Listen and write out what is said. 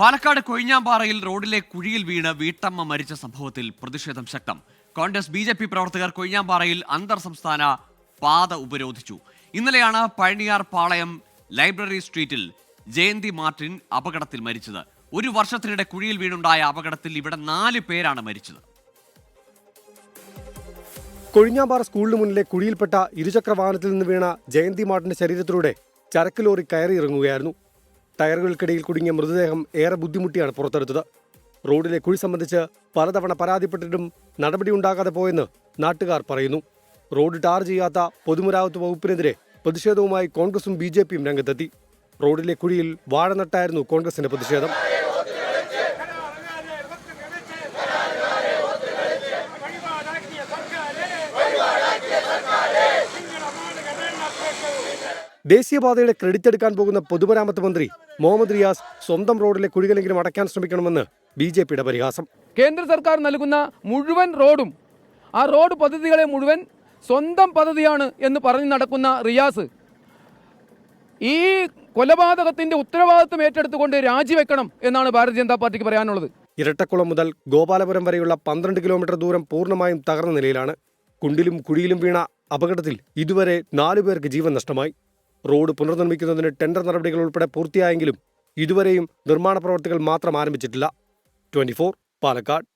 പാലക്കാട് കൊഴിഞ്ഞാമ്പാറയിൽ റോഡിലെ കുഴിയിൽ വീണ് വീട്ടമ്മ മരിച്ച സംഭവത്തിൽ പ്രതിഷേധം ശക്തം. കോൺഗ്രസ് BJP പ്രവർത്തകർ കൊഴിഞ്ഞാമ്പാറയിൽ അന്തർ സംസ്ഥാന പാത ഉപരോധിച്ചു. ഇന്നലെയാണ് പഴനിയാർ പാളയം ലൈബ്രറി സ്ട്രീറ്റിൽ ജയന്തി മാർട്ടിൻ അപകടത്തിൽ മരിച്ചത്. ഒരു വർഷത്തിനിടെ കുഴിയിൽ വീണുണ്ടായ അപകടത്തിൽ ഇവിടെ 4 പേരാണ് മരിച്ചത്. കൊഴിഞ്ഞാമ്പാറ സ്കൂളിന് മുന്നിലെ കുഴിയിൽപ്പെട്ട ഇരുചക്ര വാഹനത്തിൽ നിന്ന് വീണ ജയന്തി മാർട്ടിന്റെ ശരീരത്തിലൂടെ ചരക്ക് ലോറി കയറി ഇറങ്ങുകയായിരുന്നു. ടയറുകൾക്കിടയിൽ കുടുങ്ങിയ മൃതദേഹം ഏറെ ബുദ്ധിമുട്ടിയാണ് പുറത്തെടുത്തത്. റോഡിലെ കുഴി സംബന്ധിച്ച് പലതവണ പരാതിപ്പെട്ടിട്ടും നടപടിയുണ്ടാകാതെ പോയെന്ന് നാട്ടുകാർ പറയുന്നു. റോഡ് ടാർ ചെയ്യാത്ത പൊതുമരാമത്ത് വകുപ്പിനെതിരെ പ്രതിഷേധവുമായി കോൺഗ്രസും BJPയും രംഗത്തെത്തി. റോഡിലെ കുഴിയിൽ വാഴ നട്ടായിരുന്നു കോൺഗ്രസിന്റെ പ്രതിഷേധം. ദേശീയപാതയുടെ ക്രെഡിറ്റ് എടുക്കാൻ പോകുന്ന പൊതുമരാമത്ത് മന്ത്രി മുഹമ്മദ് റിയാസ് സ്വന്തം റോഡിലെ കുഴികളെങ്കിലും അടയ്ക്കാൻ ശ്രമിക്കണമെന്ന് BJPയുടെ പരിഹാസം. കേന്ദ്ര സർക്കാർ നൽകുന്ന മുഴുവൻ റോഡും ആ റോഡ് പദ്ധതികളെ മുഴുവൻ സ്വന്തം പദ്ധതിയാണ് എന്ന് പറഞ്ഞു നടക്കുന്ന റിയാസ് ഈ കൊലപാതകത്തിന്റെ ഉത്തരവാദിത്വം ഏറ്റെടുത്തുകൊണ്ട് രാജിവെക്കണം എന്നാണ് ഭാരതീയ ജനതാ പാർട്ടിക്ക് പറയാനുള്ളത്. ഇരട്ടക്കുളം മുതൽ ഗോപാലപുരം വരെയുള്ള 12 കിലോമീറ്റർ ദൂരം പൂർണ്ണമായും തകർന്ന നിലയിലാണ്. കുണ്ടിലും കുഴിയിലും വീണ അപകടത്തിൽ ഇതുവരെ 4 പേർക്ക് ജീവൻ നഷ്ടമായി. റോഡ് പുനർനിർമ്മിക്കുന്നതിന് ടെൻഡർ നടപടികൾ ഉൾപ്പെടെ പൂർത്തിയായെങ്കിലും ഇതുവരെയും നിർമ്മാണ പ്രവർത്തികൾ മാത്രം ആരംഭിച്ചിട്ടില്ല. 24 പാലക്കാട്.